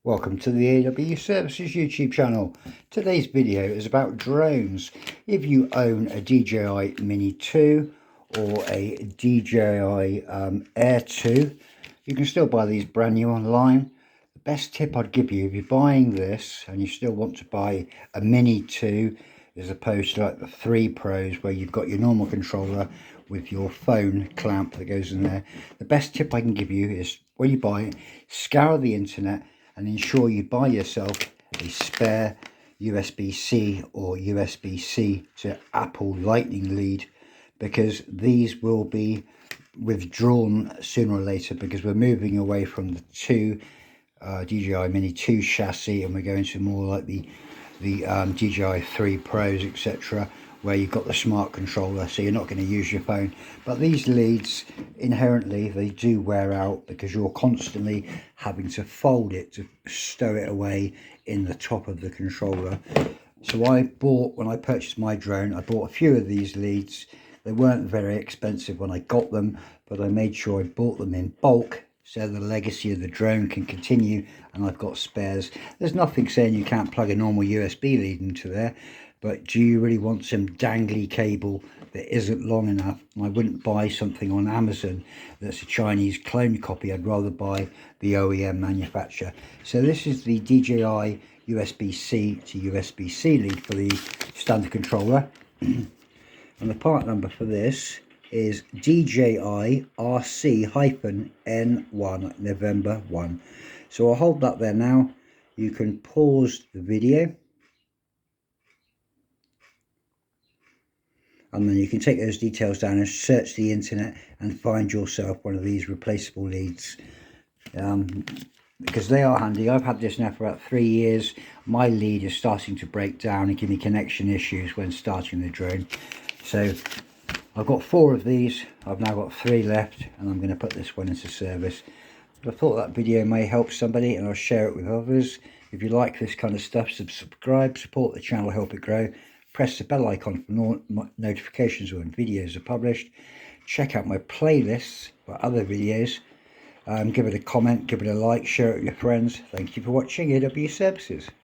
Welcome to the AW Services YouTube channel. Today's video is about drones. If you own a DJI Mini 2 or a DJI Air 2, you can still buy these brand new online. The best tip I'd give you if you're buying this and you still want to buy a Mini 2 as opposed to like the 3 Pros where you've got your normal controller with your phone clamp that goes in there, the best tip I can give you is when you buy it, scour the internet and ensure you buy yourself a spare USB-C or USB-C to Apple Lightning lead, because these will be withdrawn sooner or later, because we're moving away from the DJI Mini 2 chassis and we're going to more like the DJI 3 Pros, etc., where you've got the smart controller, so you're not going to use your phone. But these leads, inherently, they do wear out because you're constantly having to fold it to stow it away in the top of the controller. So when I purchased my drone, I bought a few of these leads. They weren't very expensive when I got them, but I made sure I bought them in bulk so the legacy of the drone can continue, and I've got spares. There's nothing saying you can't plug a normal USB lead into there, but do you really want some dangly cable that isn't long enough? I wouldn't buy something on Amazon that's a Chinese clone copy. I'd rather buy the OEM manufacturer. So this is the DJI USB-C to USB-C lead for the standard controller. And the part number for this is DJI RC-N1 November 1. So I'll hold that there now. You can pause the video and then you can take those details down and search the internet and find yourself one of these replaceable leads, because they are handy. I've had this now for about 3 years. My lead is starting to break down and give me connection issues when starting the drone. So I've got 4 of these. I've now got 3 left, and I'm going to put this one into service. I thought that video may help somebody, and I'll share it with others. If you like this kind of stuff, subscribe, support the channel, help it grow. Press the bell icon for notifications when videos are published. Check out my playlists for other videos. Give it a comment, give it a like, share it with your friends. Thank you for watching AW Services.